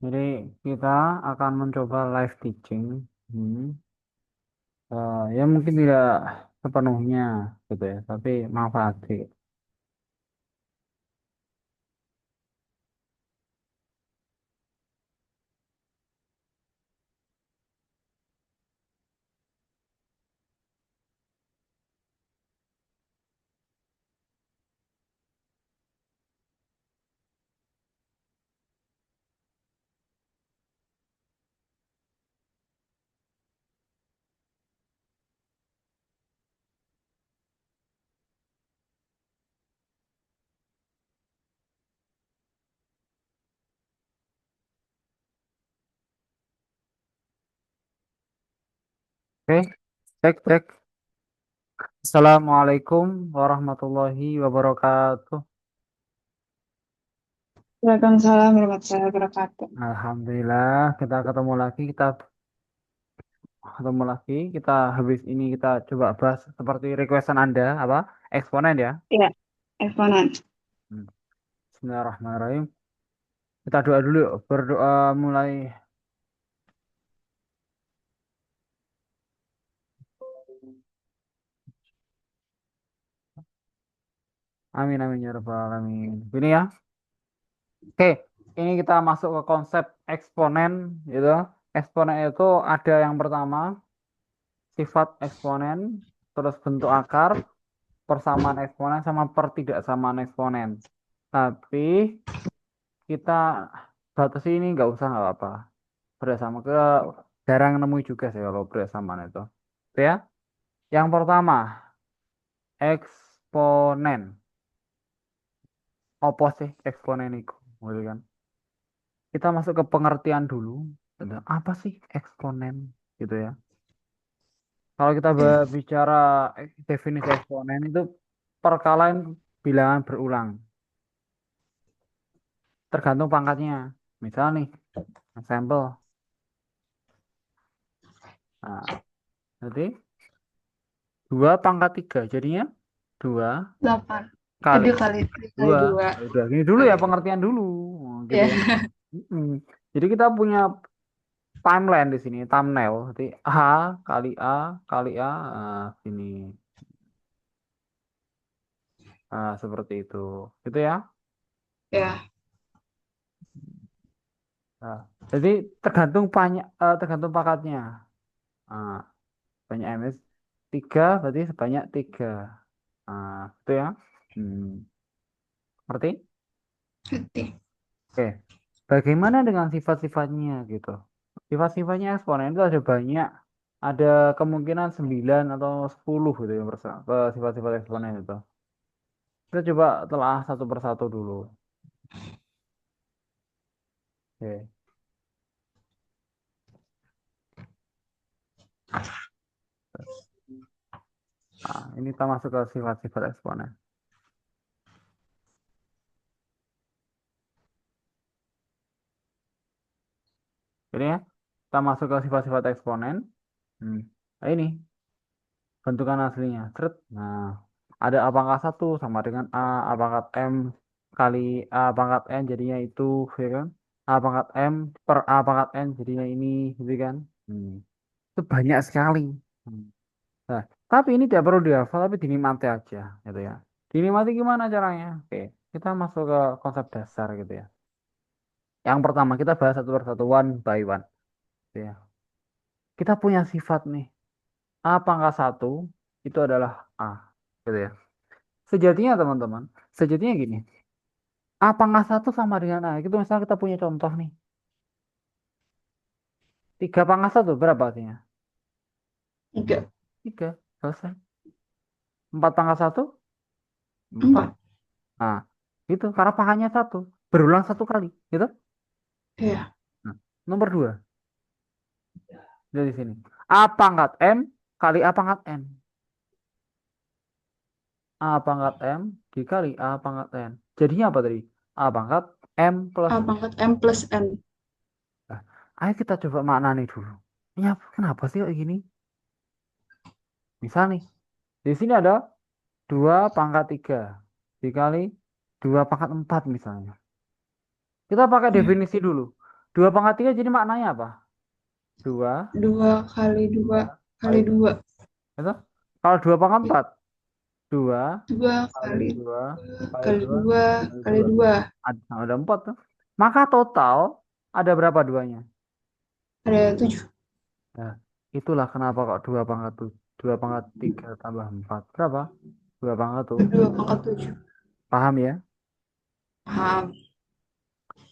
Jadi kita akan mencoba live teaching. Hmm. Ya mungkin tidak sepenuhnya gitu ya, tapi manfaat sih. Oke, cek cek. Assalamualaikum warahmatullahi wabarakatuh. Waalaikumsalam warahmatullahi wabarakatuh. Alhamdulillah kita ketemu lagi. Kita habis ini kita coba bahas seperti requestan Anda apa? Eksponen ya. Ya, eksponen. Hmm. Bismillahirrahmanirrahim. Kita doa dulu yuk. Berdoa mulai. Amin amin ya rabbal alamin. Ini ya. Oke, ini kita masuk ke konsep eksponen gitu. Eksponen itu ada yang pertama sifat eksponen, terus bentuk akar, persamaan eksponen sama pertidaksamaan eksponen. Tapi kita batasi ini nggak apa-apa. Bersama ke jarang nemu juga sih kalau bersamaan itu. Oke ya. Yang pertama eksponen. Apa sih eksponen itu? Gitu kan. Kita masuk ke pengertian dulu. Tentang apa sih eksponen gitu ya. Kalau kita Ya, bicara definisi eksponen itu perkalian bilangan berulang, tergantung pangkatnya. Misal nih, sampel. Nah, jadi 2 pangkat 3, jadinya 2 8. kali Dikali 2. 2. Udah, ini dulu ya pengertian dulu. Oh, gitu Ya, ya. Mm. Jadi kita punya timeline di sini, thumbnail. Jadi A kali A kali A, ini. Seperti itu. Gitu ya. ya, Nah, jadi tergantung pangkatnya. Ah, banyak MS 3 berarti sebanyak 3. Itu ya. Hmm, Ngerti? ngerti. Oke. Bagaimana dengan sifat-sifatnya gitu? Sifat-sifatnya eksponen itu ada banyak. Ada kemungkinan 9 atau 10 gitu ya sifat-sifat eksponen itu. Kita coba telah satu persatu dulu. Oke. Ini kita masuk ke sifat-sifat eksponen. Jadi ya, kita masuk ke sifat-sifat eksponen. Hmm. Nah, ini bentukan aslinya. Seret. Nah, ada A pangkat 1 sama dengan A pangkat M kali A pangkat N jadinya itu, ya kan? A pangkat M per A pangkat N jadinya ini, gitu kan? Hmm. Itu banyak sekali. Hmm. Nah, tapi ini tidak perlu dihafal, tapi dinikmati aja, gitu ya. Dinikmati gimana caranya? Oke, kita masuk ke konsep dasar gitu ya. Yang pertama kita bahas satu persatu, one by one, gitu ya. Kita punya sifat nih. A pangkat 1 itu adalah A, gitu ya. Sejatinya teman-teman, sejatinya gini, A pangkat 1 sama dengan A. Itu misalnya kita punya contoh nih. 3 pangkat 1 berapa artinya? 3. 3, selesai. 4 pangkat 1, 4. 4. Nah, itu karena pangkatnya 1. Berulang 1 kali, gitu. Ya, Nah, nomor 2, dari sini. A pangkat M kali A pangkat N. A pangkat M dikali A pangkat N. Jadinya apa tadi? A pangkat M plus. A pangkat M plus N. Nah, ayo kita coba maknani dulu. Ini kenapa sih kayak gini? Misal nih, di sini ada 2 pangkat 3 dikali 2 pangkat 4 misalnya. Kita pakai Ya, definisi dulu. 2/3 jadi maknanya apa? Dua, 2 kali 2 kali kali 2. itu. Kalau 2/4, dua dua kali kali dua kali kali dua dua kali kali dua. dua Ada 4 tuh. Maka total ada berapa duanya? ada 7. Nah, itulah kenapa kok 2/3 tambah 4. Berapa? 2 tuh. 2 pangkat 7. Paham ya? Paham.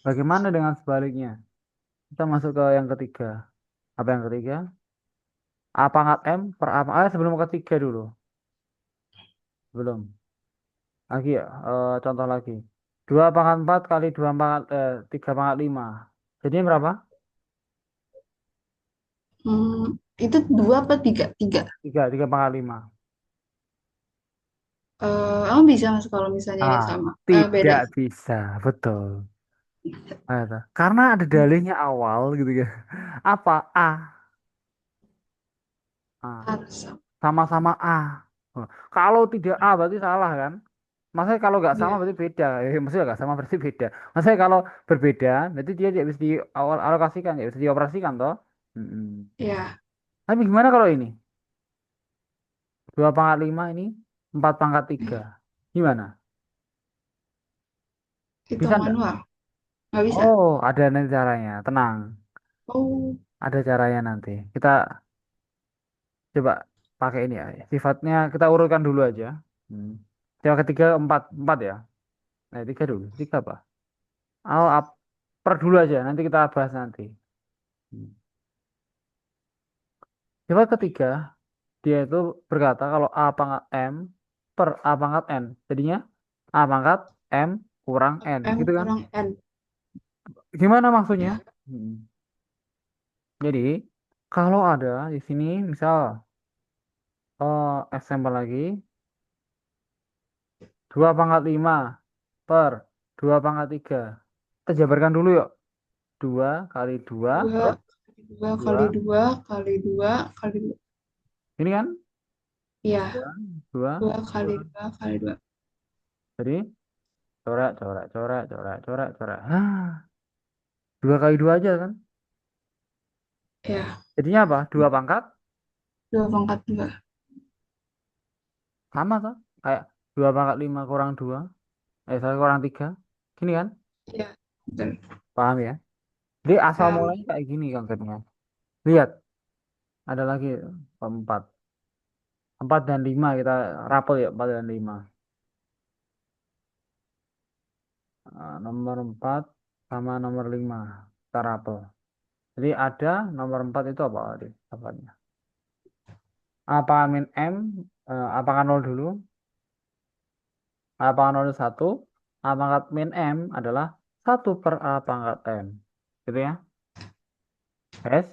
Bagaimana dengan sebaliknya? Kita masuk ke yang ketiga. Apa yang ketiga? A/M per sebelum ketiga dulu. Belum. Lagi ya, contoh lagi. 2/4 kali 3/5. Jadinya berapa? Itu 2 apa 3? 3. 3/5. Emang bisa mas kalau misalnya ini Ah, sama, beda. tidak bisa, betul. Karena ada dalihnya awal gitu ya. Apa? A. A. Harus. Sama-sama A. Oh, kalau tidak A berarti salah kan? Maksudnya kalau nggak sama Ya, berarti beda. Maksudnya nggak sama berarti beda. Maksudnya kalau berbeda, berarti dia tidak bisa dialokasikan, tidak bisa dioperasikan toh. Mm-mm. ya, Tapi gimana kalau ini? 2/5 ini 4/3. Gimana? Bisa hitung nggak? manual. Nggak bisa. Oh, ada nanti caranya. Tenang. Oh, Ada caranya nanti. Kita coba pakai ini ya. Sifatnya kita urutkan dulu aja. Hmm. Yang ketiga empat, empat ya. Nah, tiga dulu. Tiga apa? Oh, per dulu aja. Nanti kita bahas nanti. Hmm. Sifat ketiga, dia itu berkata kalau A/M per A/N. Jadinya A/M kurang N. M Gitu kan? kurang N. Gimana maksudnya? Ya, Hmm. Jadi, kalau ada di sini, misal, example lagi, 2/5 per 2/3. Kita jabarkan dulu yuk. 2 kali 2 dua per dua kali 2. 2 kali 2 kali 2. Ini kan Iya, 2, 2. 2 kali 2 kali 2. Jadi, coret, coret, coret, coret, coret, coret. 2 kali 2 aja kan? Ya, Jadinya apa? 2 pangkat. 2 pangkat 2. Sama tuh. Kayak 2/5 kurang 2. Saya kurang 3. Gini kan? Iya, betul. Paham ya? Jadi asal Paham. mulanya kayak gini konsepnya. Lihat, ada lagi 4. 4 dan 5 kita rapel ya, 4 dan 5. Nomor 4 sama nomor 5 kita rapel. Jadi ada nomor 4 itu apa tadi? Apanya? Apa min M? Apakah nol dulu? Apakah nol itu 1? A pangkat min M adalah 1/A/M. Gitu ya? Yes?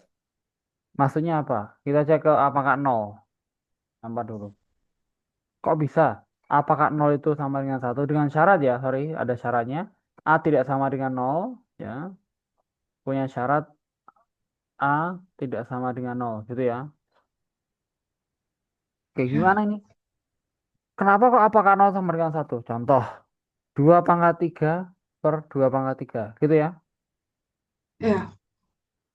Maksudnya apa? Kita cek ke A pangkat 0. Nampak dulu. Kok bisa? Apakah 0 itu sama dengan 1? Dengan syarat ya, sorry, ada syaratnya. A tidak sama dengan 0, ya. Punya syarat A tidak sama dengan 0, gitu ya. Oke, Ya, gimana ini? Kenapa kok apakah 0 sama dengan 1? Contoh, 2/3 per 2/3, gitu ya. ya,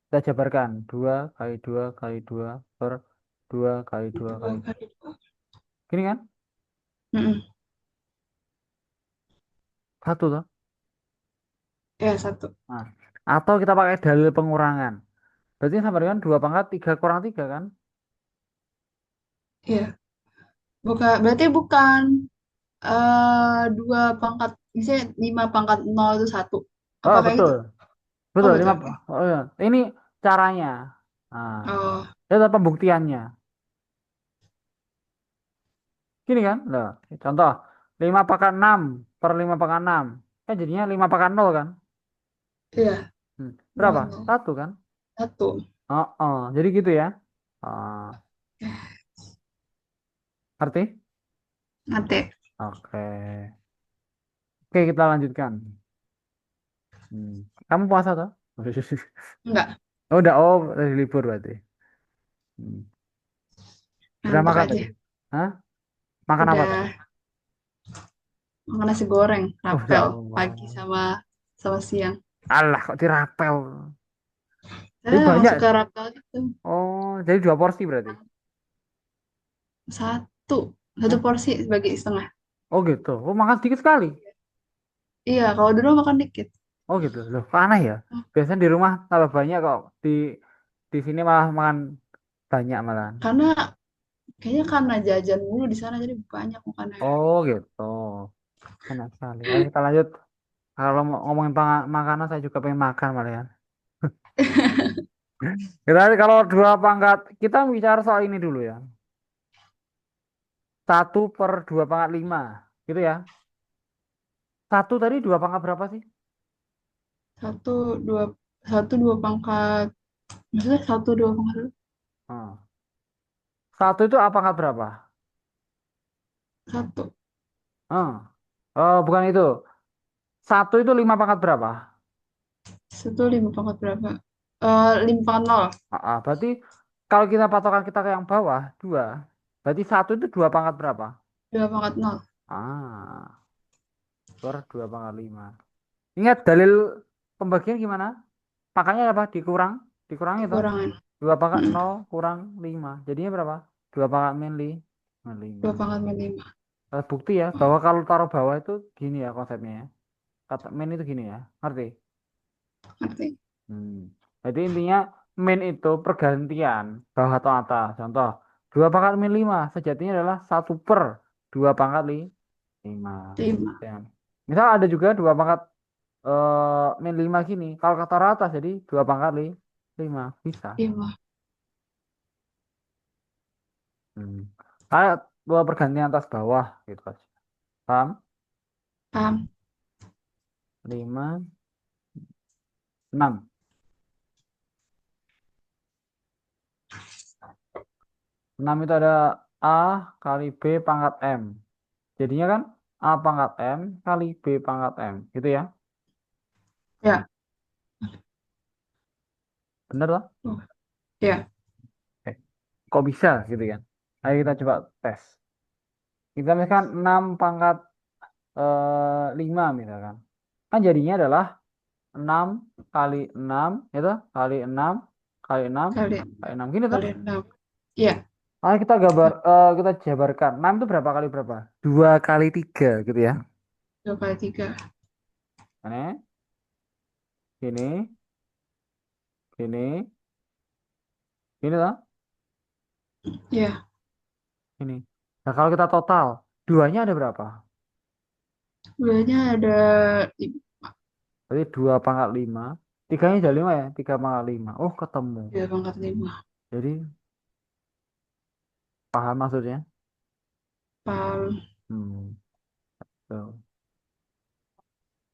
Kita jabarkan, 2 kali 2 kali 2 per 2 kali 2 dua kali 2. kali dua. Gini kan? Mm-mm. Satu toh. Ya, 1. Nah, atau kita pakai dalil pengurangan. Berarti sama dengan 2/3 kurang 3 kan? Iya, berarti bukan 2 pangkat, misalnya 5 pangkat 0 itu 1. Oh, Apakah betul. itu? Oh, Betul, betul. 5. Oke. Oh, iya. Ini caranya. Nah, Oh, itu pembuktiannya. Gini kan? Loh, contoh 5/6 per 5/6. Kan jadinya 5/0 kan? iya. Berapa? 0, 1 kan? 1. Oh, oh. Jadi gitu ya. Oh, ngerti? Nanti. Oke. Oke, kita lanjutkan. Hmm. Kamu puasa toh? Enggak, Oh, udah. Oh, lagi libur berarti. Hmm. Udah ngantuk makan aja. tadi? Hah? Makan apa tadi? Udah makan nasi goreng, Oh, ya rapel. Pagi Allah. sama sama siang. Alah, kok dirapel? Jadi Emang banyak. suka rata gitu. Oh, jadi 2 porsi berarti. Satu. Satu Eh, porsi bagi setengah. oh gitu. Oh, makan sedikit sekali. Iya, kalau dulu makan dikit. Oh gitu. Loh, kok aneh ya? Biasanya di rumah tambah banyak kok. Di sini malah makan banyak malahan. Karena kayaknya karena jajan mulu di sana jadi banyak makannya. Oh gitu. Enak sekali. Ayo kita lanjut. Kalau mau ngomongin makanan, saya juga pengen makan malah ya. Kita kalau dua pangkat, kita bicara soal ini dulu ya. 1/2 pangkat 5, gitu ya. Satu tadi 2 pangkat berapa sih? Satu, dua, satu, dua pangkat. Maksudnya satu, dua pangkat dulu. Hmm. Satu itu A pangkat berapa? Satu. Hmm. Oh, bukan itu. Satu itu 5 pangkat berapa? Satu, lima pangkat berapa? Lima pangkat nol. Berarti kalau kita patokan kita ke yang bawah, 2. Berarti satu itu 2 pangkat berapa? Dua pangkat nol. Ah, 2/5. Ingat dalil pembagian gimana? Makanya apa? Dikurang. Dikurang itu. Kekurangan. 2/0 kurang 5. Jadinya berapa? 2 pangkat min 5. Dua pangkat min lima. Bukti ya, bahwa kalau taruh bawah itu gini ya konsepnya ya. Kata min itu gini ya. Ngerti? Ngerti? Hmm. Jadi intinya min itu pergantian bawah atau atas. Contoh, 2/min 5 sejatinya adalah 1/2 pangkat 5. Lima. Ya. Misal ada juga 2 pangkat min 5 gini. Kalau kata atas jadi 2/5. Bisa. Lima. Hmm. Kayak dua pergantian atas bawah gitu aja. Paham? Paham? 5, 6. 6 itu ada A kali B pangkat M. Jadinya kan A pangkat M kali B pangkat M. Gitu ya. Ya. Bener lah. Oh, ya. Eh, kok bisa gitu kan? Ayo kita coba tes. Kita misalkan 6 pangkat 5 misalkan. Kan jadinya adalah 6 kali 6 itu kali 6 kali 6 Kali, kali 6 gini tuh. kali enam. Ya. Kita jabarkan. 6 itu berapa kali berapa? 2 kali 3 gitu ya. Dua kali tiga. Ini, gini, gini, gini tuh, Ya. ini. Nah, kalau kita total, duanya ada berapa? Duanya ada lima. Berarti 2/5. Tiganya jadi 5 ya? 3/5. Oh, ketemu. Dua pangkat lima. Jadi, paham maksudnya? Paham. Hmm, tuh.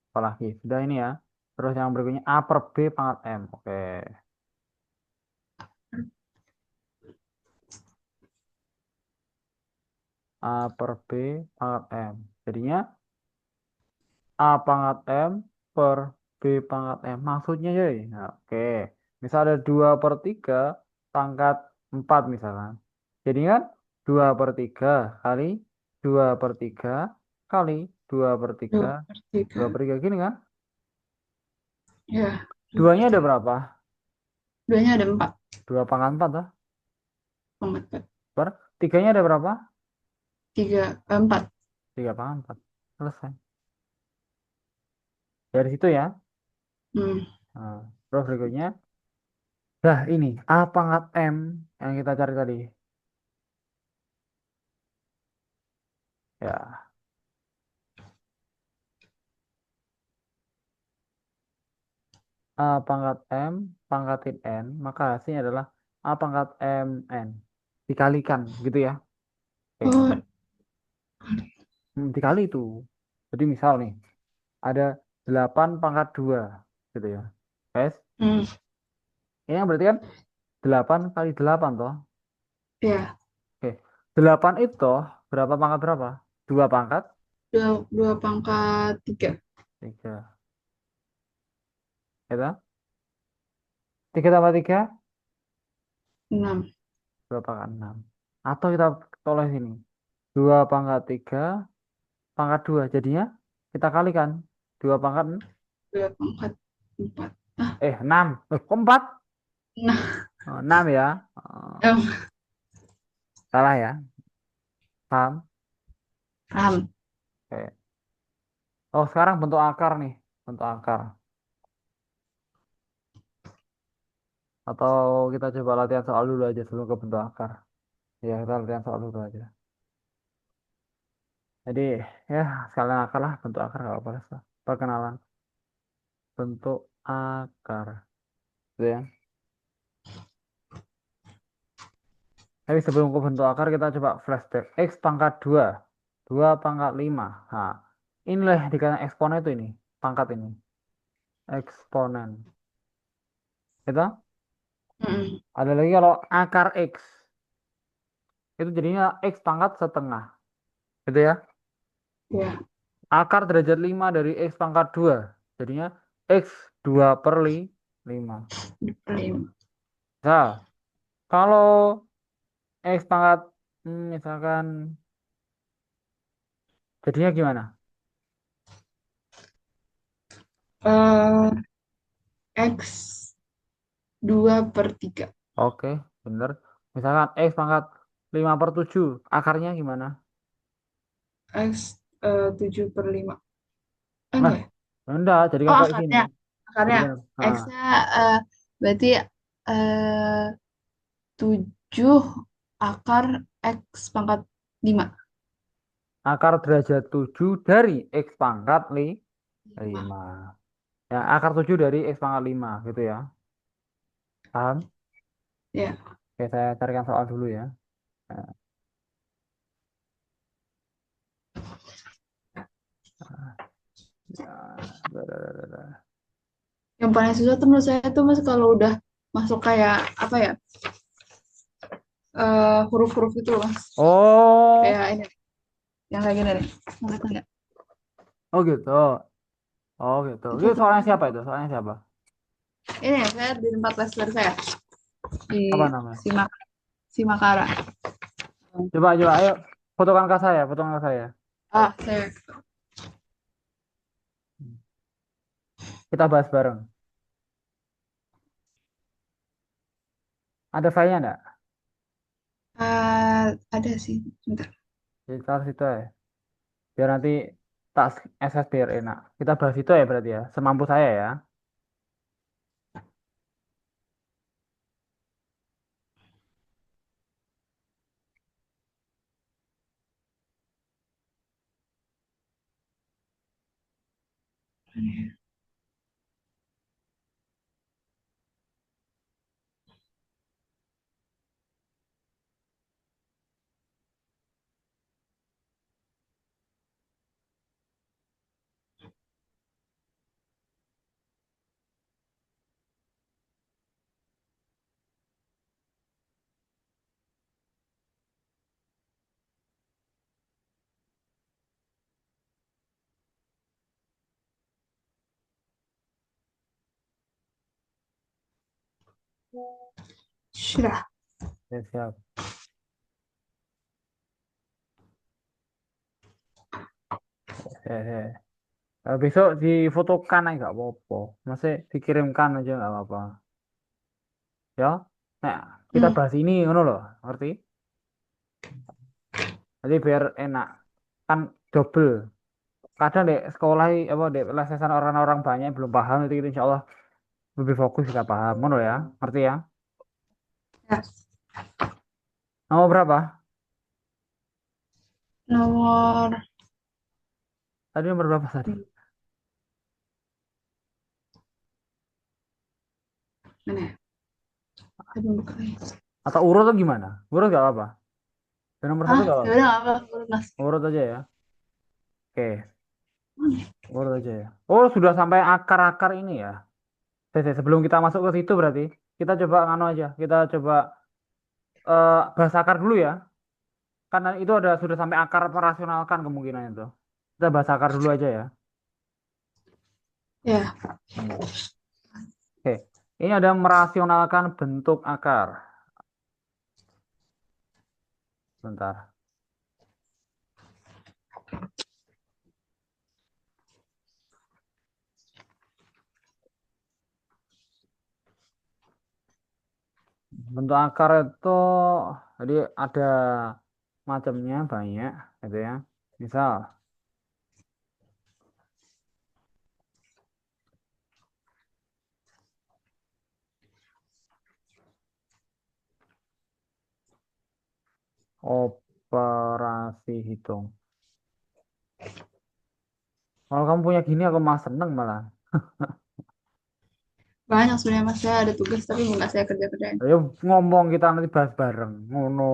Apalagi? Sudah ini ya. Terus yang berikutnya A per B pangkat M. Oke. A per B pangkat M. Jadinya A pangkat M per B pangkat M. Maksudnya ya. Nah, oke. Misal ada 2/3 pangkat 4 misalkan. Jadi kan 2/3 kali 2/3 kali 2/3 Dua per tiga. 2/3 gini kan. Ya. Dua per Duanya ada tiga. berapa? Duanya ada empat. 2/4 toh. Pangkat empat. Tiganya ada berapa? Tiga, empat. 3/4. Selesai. Dari situ ya. Hmm. Nah, terus berikutnya. Nah ini A pangkat M yang kita cari tadi. Ya. A pangkat M pangkatin N, maka hasilnya adalah A pangkat M N. Dikalikan, gitu ya. Oke. Oh, Dikali itu. Jadi misal nih, ada 8/2, gitu ya. Guys, hmm. ini yang berarti kan 8 kali 8 toh. Ya. Oke. 8 itu berapa pangkat berapa? 2 pangkat Dua pangkat tiga. 3. Ya, 3 tambah 3, Enam. 2/6. Atau kita tolak sini. 2/3 pangkat 2. Jadinya kita kalikan. 2 pangkat, Dua pangkat empat. Ah, 6. Kok 4? Nah, 6 ya. Oh, salah ya. Paham? paham. Oke. Oh, sekarang bentuk akar nih. Bentuk akar. Atau kita coba latihan soal dulu aja sebelum ke bentuk akar. Ya, kita latihan soal dulu aja. Jadi, ya sekalian akar lah. Bentuk akar nggak apa-apa lah. Perkenalan. Bentuk akar. Gitu ya. Tapi sebelum ke bentuk akar, kita coba flashback. X pangkat 2. 2 pangkat 5. Nah, inilah dikatakan eksponen itu ini. Pangkat ini. Eksponen. Itu Mm-mm. ada lagi kalau akar X. Itu jadinya X pangkat setengah. Gitu ya. Ya, Akar derajat 5 dari X pangkat 2. Jadinya X 2 per 5. diperlim. Nah, kalau X pangkat misalkan jadinya gimana? Eh, X 2/3. Oke, bener. Misalkan X pangkat 5 per 7. Akarnya gimana? X 7/5. Nah, Enggak ya? enggak, jadikan Oh, kayak gini. akarnya. Akarnya. Jadikan, X-nya eh, berarti eh 7 akar X pangkat 5. akar derajat 7 dari X pangkat 5. 5. Ya, akar 7 dari X pangkat 5 gitu ya. Paham? Ya. Oke, saya carikan soal dulu ya. Nah, ya, dah, dah, dah, dah. Yang paling susah tuh menurut saya tuh mas kalau udah masuk kayak apa ya, huruf-huruf itu loh mas. Oh, Kayak ini, yang kayak gini nih. Nggak tahu nggak? oh gitu. Oh gitu. Itu Itu tuh soalnya siapa itu? Soalnya siapa? ini ya, saya di tempat les saya di Apa namanya? Simak Simakara. Coba, ayo fotokan ke saya, fotokan ke saya. Saya Kita bahas bareng. Ada filenya enggak? ada sih. Bentar. Kita situ ya. Biar nanti tak SS biar enak. Kita bahas itu ya berarti ya. Semampu saya ya. Sudah. Ya, siap. Ya, ya. Besok difotokan aja nggak apa-apa. Masih dikirimkan aja nggak apa-apa. Ya. Nah, kita Hmm. bahas ini ngono loh. Ngerti? Jadi biar enak. Kan double. Kadang dek sekolah apa dek lesesan orang-orang banyak yang belum paham itu insya Allah lebih fokus kita paham. Ngono ya. Ngerti ya? Ya. Nomor berapa? Nomor Tadi nomor berapa tadi? mana ya? Saya belum buka ya. Atau urut atau gimana? Urut gak apa-apa. Dan nomor satu gak Ya apa-apa. udah nggak apa, urut mas. Urut aja ya. Oke. Urut aja ya. Oh, sudah sampai akar-akar ini ya. Sebelum kita masuk ke situ berarti kita coba ngano aja. Kita coba bahas akar dulu ya. Karena itu ada sudah sampai akar merasionalkan kemungkinan itu. Kita bahas akar dulu aja ya. Ya. Hmm. Oke. Ini ada merasionalkan bentuk akar. Bentar. Bentuk akar itu jadi ada macamnya banyak gitu ya. Misal operasi hitung. Kalau kamu punya gini aku mah seneng malah. Banyak sebenarnya Mas, saya ada tugas tapi nggak saya kerja-kerjain. Ayo ngomong kita nanti bahas bareng. Ngono.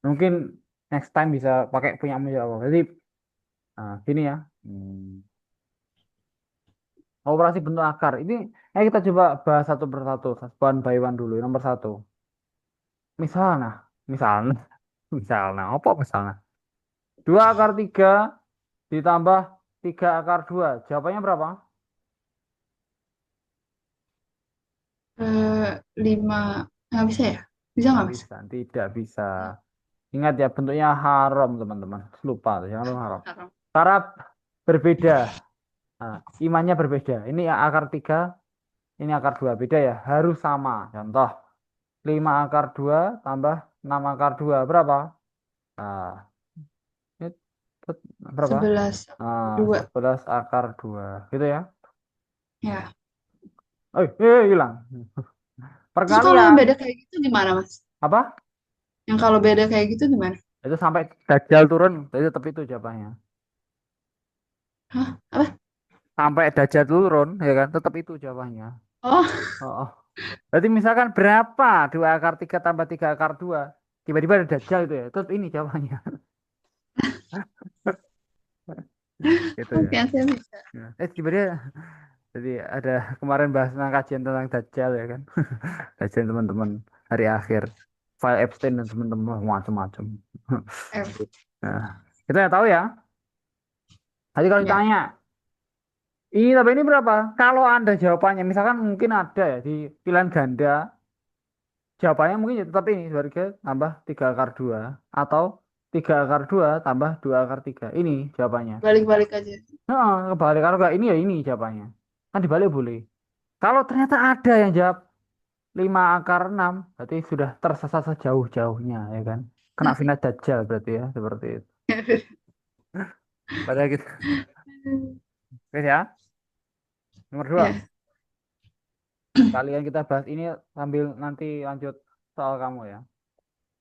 Mungkin next time bisa pakai punyamu ya Allah. Jadi gini ya. Operasi bentuk akar. Ini kita coba bahas satu persatu. One by one dulu. Nomor satu. Misalnya, misalnya, misalnya, apa misalnya? 2 akar 3 ditambah 3 akar 2. Jawabannya berapa? 5, nggak bisa ya? Bisa Nggak nggak Mas? bisa, tidak bisa. Ingat ya, bentuknya haram, teman-teman. Lupa, jangan lupa haram. Haram. Cara berbeda. Nah, imannya berbeda. Ini akar 3, ini akar 2. Beda ya, harus sama. Contoh, 5 akar 2 tambah 6 akar 2. Berapa? Nah, ini berapa? 11, Nah, 2. 11 akar 2. Gitu ya. Ya. Hilang. Terus kalau yang Perkalian. beda kayak gitu gimana Mas? Apa? Yang kalau beda kayak gitu gimana? Itu sampai Dajjal turun, itu tetap itu jawabannya. Hah? Apa? Sampai Dajjal turun, ya kan? Tetap itu jawabannya. Oh, Oh, oh. Berarti misalkan berapa 2 akar 3 tambah 3 akar 2? Tiba-tiba ada Dajjal itu ya. Tetap ini jawabannya. Gitu ya. oke, saya bisa. Ya. Tiba-tiba jadi ada kemarin bahas tentang kajian tentang Dajjal ya kan. Kajian teman-teman hari akhir. File Epstein dan teman-teman macam-macam. Eh, Nah, kita ya tahu ya. Tadi kalau ya. ditanya, ini tapi ini berapa? Kalau Anda jawabannya, misalkan mungkin ada ya di pilihan ganda, jawabannya mungkin ya tetap ini 2 tambah 3 akar 2 atau 3 akar 2 tambah 2 akar 3. Ini jawabannya. Balik-balik aja. Nah, kebalik. Kalau nggak ini ya ini jawabannya. Kan dibalik boleh. Kalau ternyata ada yang jawab 5 akar 6, berarti sudah tersesat sejauh-jauhnya ya kan. Kena final dajjal berarti ya seperti itu. Padahal gitu. Oke ya. Nomor 2. Ya. Kalian kita bahas ini sambil nanti lanjut soal kamu ya.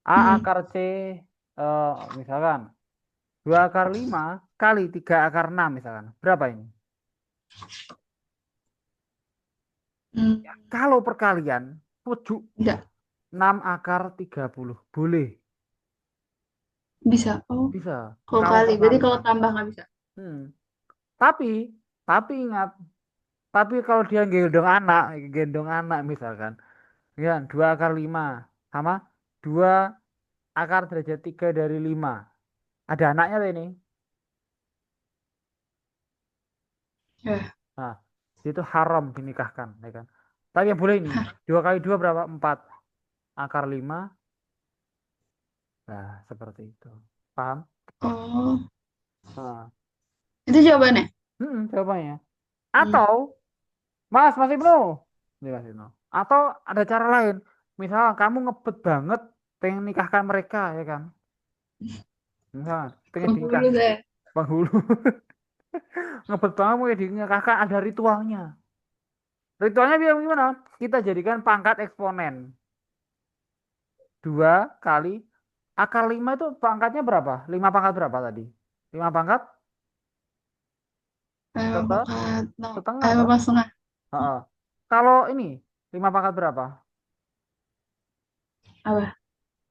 A Hmm. akar C, eh, misalkan 2 akar 5 kali 3 akar 6 misalkan. Berapa ini? Hmm. Kalau perkalian, pujuk Enggak. 6 akar 30. Boleh. Bisa. Oh, Bisa. kalau Kalau kali. Berarti kalau perkalian. tambah nggak bisa. Hmm. Tapi, tapi ingat, tapi kalau dia gendong anak misalkan. Ya, 2 akar 5 sama 2 akar derajat 3 dari 5. Ada anaknya tuh ini. Ya. Nah, itu haram dinikahkan, ya kan? Tapi yang boleh ini, 2 kali 2 berapa? 4 akar 5. Nah, seperti itu. Paham? Oh, Nah, itu jawabannya. jawabannya. Hmm. Atau, Mas Ibnu. Ini Mas Ibnu. Atau ada cara lain. Misal kamu ngebet banget pengen nikahkan mereka, ya kan? Misal, pengen Penghulu dinikah saya. penghulu. Ngebet banget pengen dinikahkan, ada ritualnya. Ritualnya biar gimana? Kita jadikan pangkat eksponen. 2 kali akar 5 itu pangkatnya berapa? 5 pangkat berapa tadi? 5 pangkat setengah, Pangkat setengah toh? empat setengah. Heeh. Kalau ini 5 pangkat berapa? Apa?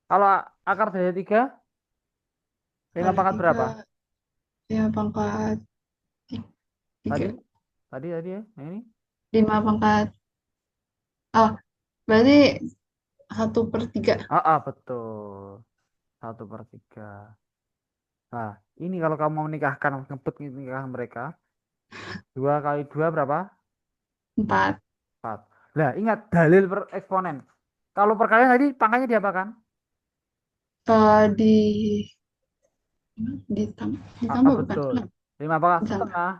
Kalau akar dari 3, lima Kali pangkat tiga, berapa? ya pangkat Tadi, tiga. tadi ya, yang ini? 5 pangkat. Oh, berarti 1/3. Betul. 1/3. Nah, ini kalau kamu mau nikahkan, ngebet nikah mereka, 2 kali 2 berapa? 4. 4. Nah, ingat dalil per eksponen. Kalau perkalian tadi pangkatnya diapakan? Di ditambah bukan? Betul. Enggak, 5 pangkat ditambah. setengah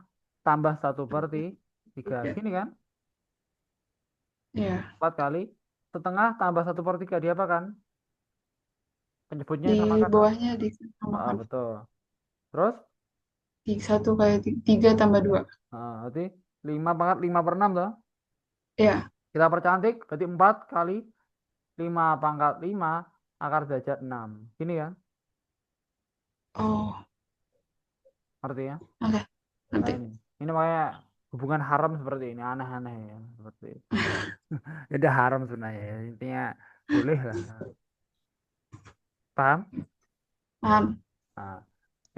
tambah 1/3. Gini kan? Ya. 4 kali setengah tambah 1/3 diapakan? Penyebutnya Di disamakan nggak? bawahnya disamakan. Betul. Terus, Satu kali tiga tambah dua. berarti 5/5/6 toh. Ya. Kita percantik, berarti 4 kali 5/5 akar derajat 6. Gini kan, Oh, ngerti ya? oke. Nah Nanti. ini makanya hubungan haram seperti ini, aneh-aneh ya. Seperti itu. Ya udah haram sebenarnya ya. Intinya boleh lah. Paham? Paham. Nah,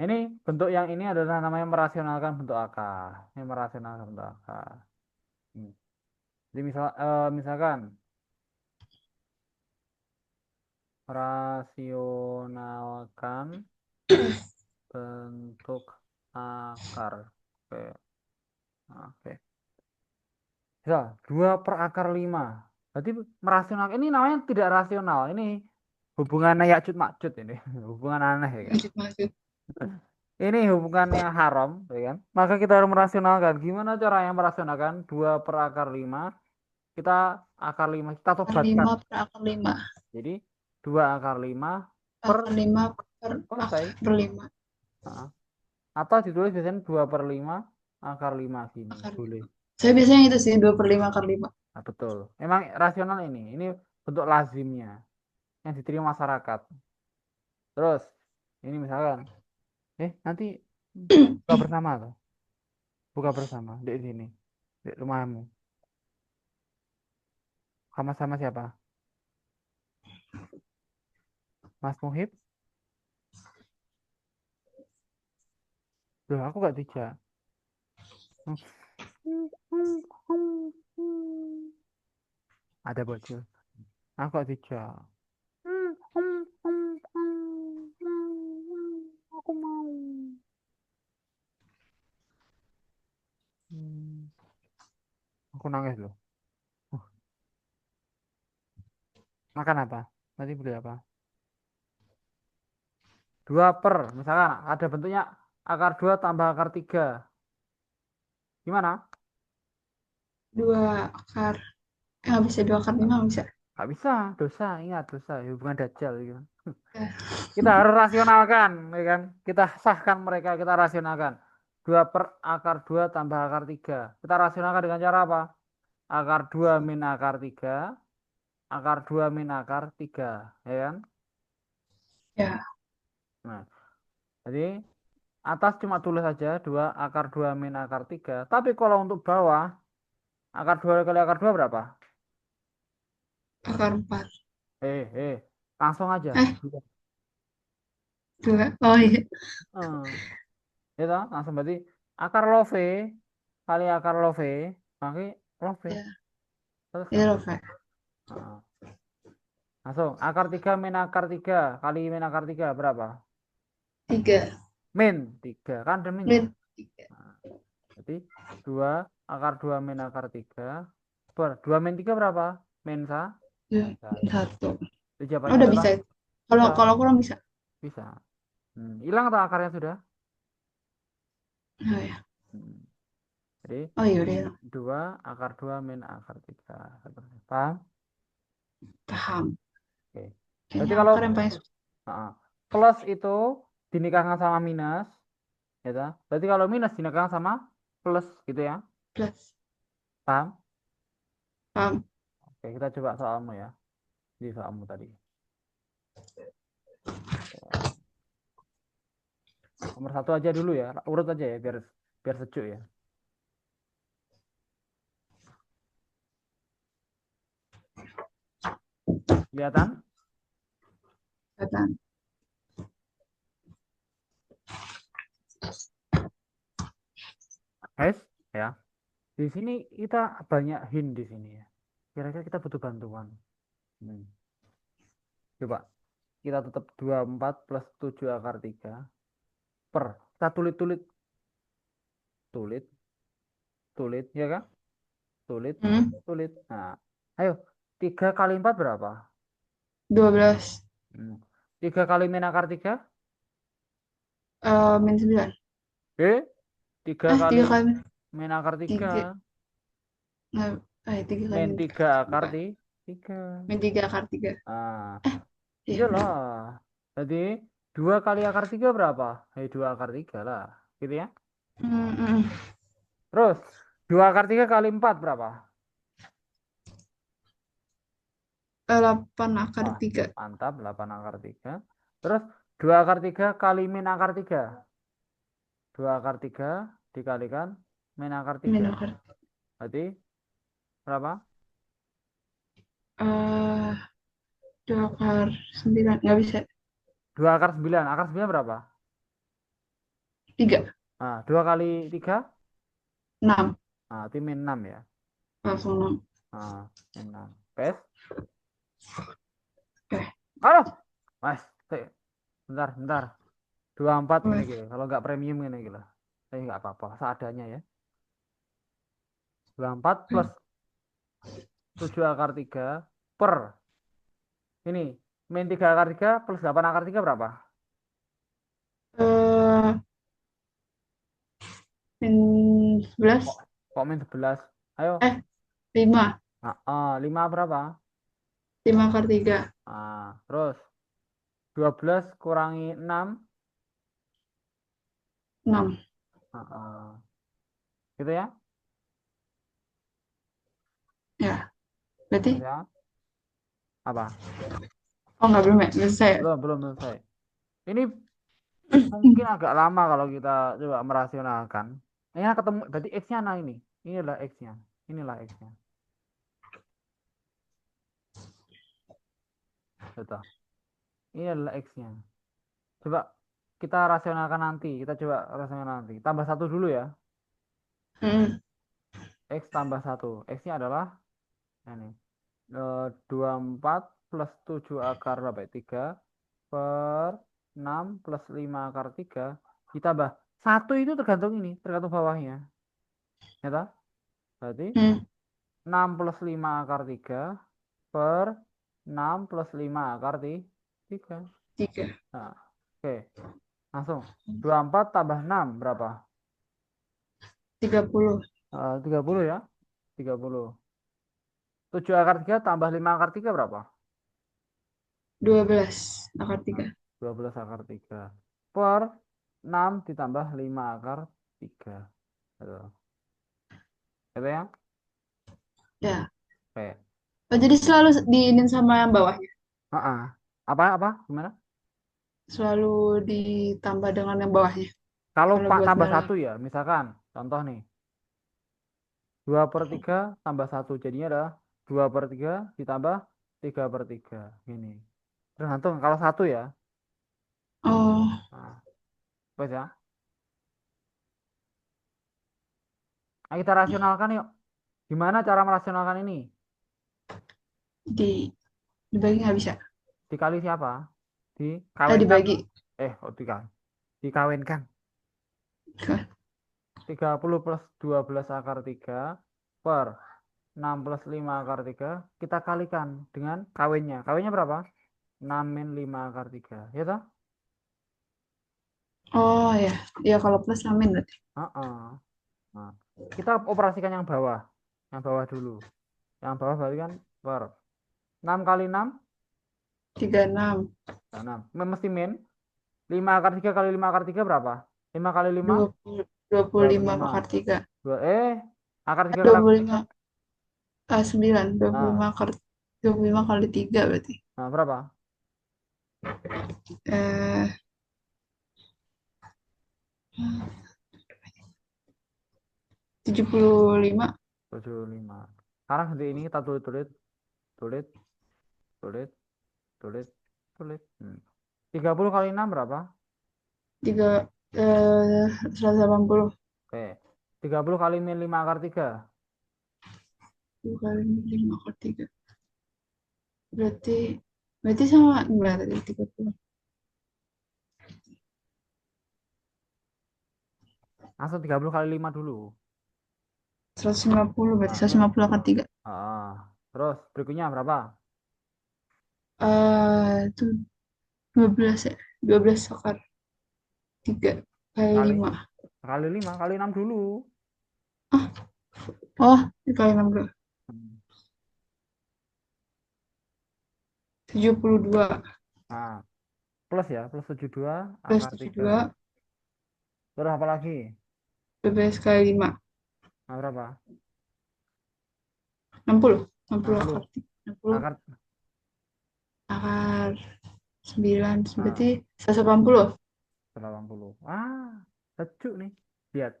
ini bentuk yang ini adalah namanya merasionalkan bentuk akar. Ini merasionalkan bentuk akar. Hmm. Jadi misalkan rasionalkan bentuk akar. Oke, oke. Bisa, 2/5. Berarti merasional ini namanya tidak rasional. Ini hubungannya Yakjud Makjud ini. Hubungan aneh ya kan. Lanjut, lanjut. Ini hubungannya haram, ya kan? Maka kita harus merasionalkan. Gimana caranya merasionalkan? 2/5. Kita akar 5 kita Akar tobatkan. 5 per akar 5. Jadi 2/5 per Akar 5 per selesai. akar 5. Nah, atau ditulis biasanya 2/5 akar 5 gini. Akar Boleh. 5. Saya biasanya itu sih 2/5 akar 5. Nah, betul. Emang rasional ini. Ini bentuk lazimnya yang diterima masyarakat. Terus ini misalkan, nanti buka bersama tuh, buka bersama di sini, di rumahmu. Sama-sama siapa? Mas Muhib? Loh, aku gak dijak. Ada bocil. Aku gak dijak. Aku mau. Hmm, Aku nangis loh. Makan apa? Nanti beli apa? 2/, misalkan ada bentuknya akar 2 tambah akar 3. Gimana? 2 akar. Nggak bisa 2 akar 5 bisa. Gak bisa, dosa, ingat dosa, hubungan dajjal gitu. Ya. Kita harus rasionalkan, ya kan? Kita sahkan mereka, kita rasionalkan. 2/akar 2 tambah akar 3. Kita rasionalkan dengan cara apa? Akar 2 min akar 3, akar 2 min akar 3, ya kan? Ya. Nah, jadi atas cuma tulis saja 2/2 min akar 3. Tapi kalau untuk bawah, akar 2 kali akar 2 berapa? Akar 4. Langsung aja. Eh, 2. Oh iya. Hmm, ya toh? Langsung berarti akar love kali akar love, maka love. Ya. Selesai. Iya, Rova. Nah, langsung akar 3 min akar 3 kali min akar 3 berapa? 3. Min 3 kan ada minnya. Menit. 3. Nah, berarti 2 akar 2 min akar 3 2 min 3 berapa? Min sa? Ya. Min Min 1. 1. Jadi Oh, jawabannya udah adalah bisa itu. Kalau bisa, kalau kurang bisa. bisa. Hilang atau akarnya sudah? Oh ya. Hmm, Jadi Oh iya udah. 2 akar 2 min akar 3. Paham? Paham. Oke. Berarti Kayaknya kalau akar yang paling susah. plus itu dinikahkan sama minus, ya toh? Berarti kalau minus dinikahkan sama plus gitu ya. Plus. Paham? Paham. Oke, kita coba soalmu ya. Di soalmu tadi. Nomor 1 aja dulu ya. Urut aja ya biar biar sejuk ya. Kelihatan? Kelihatan. Guys, ya. Di sini kita banyak hint di sini ya. Kira-kira kita butuh bantuan. Hmm. Coba kita tetap 24 plus 7 akar 3 per. Kita tulit-tulit. Tulit, tulit, ya kan? Tulit, Hmm. tulit. Nah, ayo. 3 kali 4 berapa? 12. 3 kali min akar 3? Min 9. 3 3 kali kali min akar 3. 3. Nggak. Tiga kali Min min 3 tiga. akar Bukan. 3. Min tiga akar tiga. Ah, Iya iyalah. benar. Jadi 2 kali akar 3 berapa? 2 akar 3 lah. Gitu ya. Hmm, hmm. Terus 2 akar 3 kali 4 berapa? 8 akar Wah, tiga. mantap. 8 akar 3. Terus 2 akar 3 kali min akar 3. 2 akar 3 dikalikan min akar Min 3. akar. Berarti berapa? eh 2 akar 9. Nggak bisa. 2 akar 9. Akar 9 berapa? Tiga. Nah, 2 kali 3. 6. Nah, itu min 6 ya. Langsung 6. Nah, min 6. Pes. Oke. Halo. Mas, bentar, bentar. 24 gini Wes. gitu. Kalau nggak premium gini gitu. Tapi nggak apa-apa, seadanya ya. 24 plus 7 akar 3 per ini min 3 akar 3 plus 8 akar 3 berapa? eh min Kok, 11. kok min 11? Ayo. 5. Nah, 5 berapa? 5 akar 3. Terus 12 kurangi 6. 6. Gitu ya. Ya. Terus Berarti. ya. Apa? Oh, nggak belum ya? Belum selesai ya? Belum selesai. Ini mungkin agak lama kalau kita coba merasionalkan. Ini ketemu, berarti X-nya nah ini. Inilah X-nya. Inilah X-nya. Betul. Ini adalah X-nya. Coba kita rasionalkan nanti. Kita coba rasionalkan nanti. Tambah satu dulu ya. Hmm. X tambah satu. X-nya adalah ini. 24 plus 7 akar berapa? 3 per 6 plus 5 akar 3 ditambah. Satu itu tergantung ini. Tergantung bawahnya. Ya toh? Berarti Hmm. 6 plus 5 akar 3 per 6 plus 5 akar 3. 3. Nah, oke. Langsung. 24 tambah 6 berapa? 30. 30 ya. 30. 7 akar 3 tambah 5 akar 3 berapa? 12 akar 3. 12 akar 3. Per 6 ditambah 5 akar 3. Betul. Gitu ya? Ya. Oke. Oh, jadi selalu diinin sama yang bawahnya. Heeh. Apa? Gimana? Selalu ditambah dengan yang bawahnya. Kalau Kalau Pak buat tambah dalam. satu ya, misalkan, contoh nih, 2/3 tambah satu jadinya adalah 2/3 ditambah 3/3. Gini. Tergantung, kalau satu ya. Oh, Nah, wes ya. Nah, kita rasionalkan yuk. Gimana cara merasionalkan ini? di dibagi nggak bisa. Dikali siapa? Dikawinkan. Dibagi. Dikali. Dikawinkan. 30 plus 12 akar 3 per 6 plus 5 akar 3 kita kalikan dengan kawinnya. Kawinnya berapa? 6 min 5 akar 3. Ya toh? Oh ya, ya kalau plus amin berarti. Heeh. Nah, kita operasikan yang bawah. Yang bawah dulu. Yang bawah berarti kan per 6 kali 6, 36. 6. Mesti min. 5 akar 3 kali 5 akar 3 berapa? 5 kali 5, 25 25. akar 3. Akar 3 kali akar 3. 25. 9. Nah, 25 kali 3 berarti. Berapa? Eh 75. 75. Sekarang nanti ini kita tulis, tulis, tulis, tulis, tulis. 30 kali 6 berapa? 3. 180. Oke. 30 kali min 5 akar 3. 2 kali 5 akar 3. Berarti berarti sama gimana tadi 30. Langsung 30 kali 5 dulu. 150 berarti Nah, terus, 150 akar 3. terus berikutnya berapa? Itu 12 ya. 12 akar 3 kali Kali 5. kali 5 kali 6 dulu. Oh, dikali 6 dulu. 72 Nah, plus ya, plus 72 plus akar tujuh puluh 3. dua Terus apa lagi? 12 kali 5. Nah, berapa? 60. 60 60 akar 3. 60 akar. akar 9. Nah, Berarti 180. 80. Ah, sejuk nih. Lihat,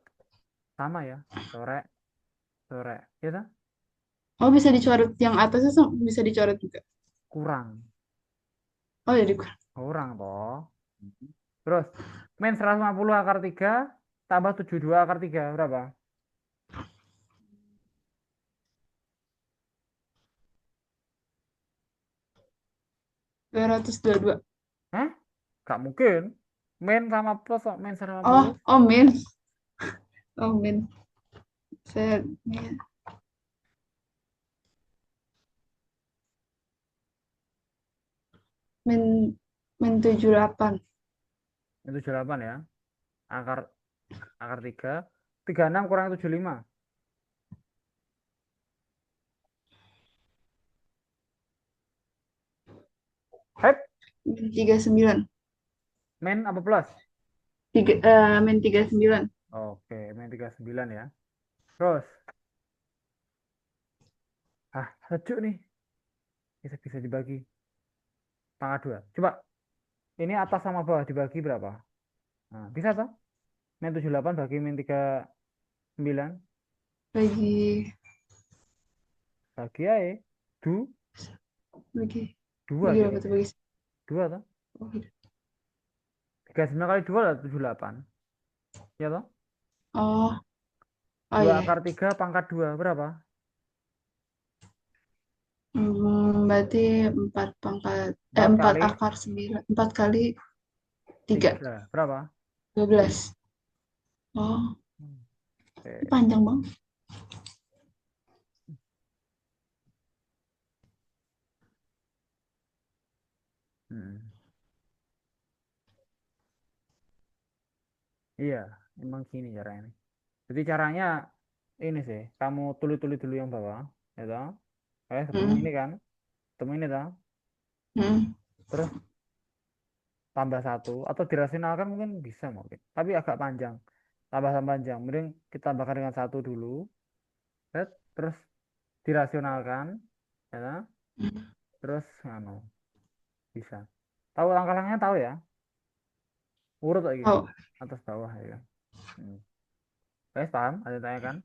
sama ya. Sore, sore. Ya tak? Oh, bisa dicoret. Yang atasnya bisa dicoret juga. Kurang. Oh, jadi Kurang toh. Terus, min 150 akar 3 tambah 72 akar 3 berapa? 222. Hah? Gak mungkin. Min sama plus kok. Min 150. Oh, oh, min. Oh, min. Saya min min 78. Itu 78 ya. Akar akar 3. 36 kurang 75. Hep. Min 39. Min apa plus? Min 39. Oke, min 39 ya. Terus, sejuk nih. Bisa dibagi pangkat 2. Coba, ini atas sama bawah dibagi berapa? Nah, bisa toh? Min 78 bagi min 39. Bagi, Bagi aja. bagi, Dua bagi berapa tuh? jadinya. Bagi. Dua toh? Oh, gitu. 39 kali 2 adalah 78. Ya toh? Oh, oh 2 iya. akar 3 pangkat 2 berapa? Berarti 4 pangkat, 4 4 kali akar 9. 4 kali 3. 3. Berapa? 12. Oh, ini Oke. panjang banget. Hmm. Iya, emang gini caranya nih. Jadi caranya ini sih, kamu tulis-tulis dulu yang bawah, ya toh? Ketemu Hmm, ini kan? Ketemu ini toh? hmm. Terus tambah satu atau dirasionalkan mungkin bisa mungkin, tapi agak panjang. Tambah panjang, mending kita tambahkan dengan satu dulu, set, terus dirasionalkan, ya toh? Hmm. Terus anu bisa. Tahu langkah-langkahnya tahu ya? Urut lagi, Oh, atas bawah ya. Hmm. Guys, paham? Ada yang tanya kan?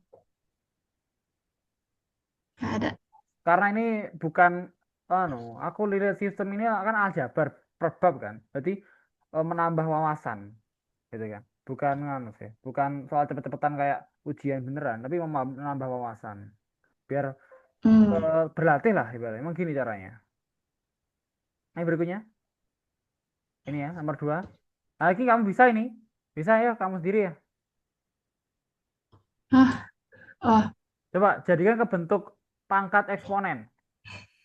nggak ada. Karena ini bukan anu, aku lihat sistem ini kan aljabar perbab kan. Berarti menambah wawasan gitu kan. Bukan anu sih, bukan soal cepet-cepetan kayak ujian beneran, tapi menambah wawasan. Biar Hmm. berlatih lah ibaratnya. Emang gini caranya. Nah, berikutnya ini ya, nomor 2. Nah, ini kamu bisa ini. Bisa ya kamu sendiri ya. Hah? Oh, Coba jadikan ke bentuk pangkat eksponen.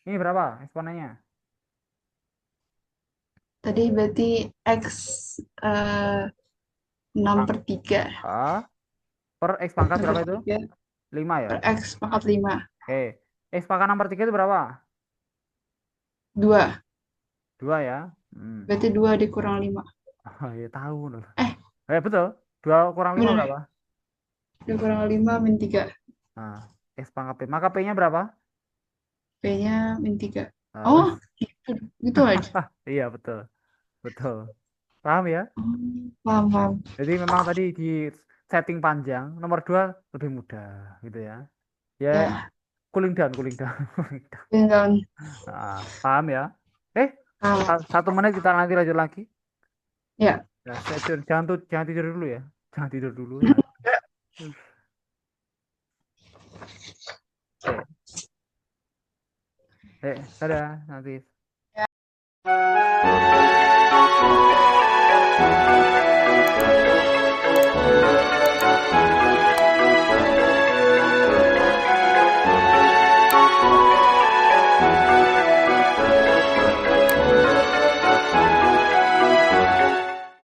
Ini berapa eksponennya? tadi berarti X eh, 6 Pang per 3. A per X pangkat 6 per berapa itu? 3 5 ya? per X pangkat 5. Oke. X pangkat 6 per 3 itu berapa? 2. 2 ya. Hmm. Berarti 2 dikurang 5. Oh, ya tahu loh. Eh, Betul. 2 kurang 5 bener. berapa? Dikurang 5 min 3. Nah, X pangkat P. Maka P-nya berapa? P-nya min 3. Nah, Oh, wes. gitu, gitu aja. Iya, betul. Betul. Paham ya? Oh, paham, paham. Jadi memang tadi di setting panjang, nomor 2 lebih mudah gitu ya. Ya, Ya, cooling down, cooling down. Cooling down. tinggal Nah, paham ya? Eh, paham. 1 menit kita nanti lanjut lagi. Ya. Ya, stay tune. Jangan tidur dulu ya. Jangan tidur dulu ya. Oke. Dadah nanti.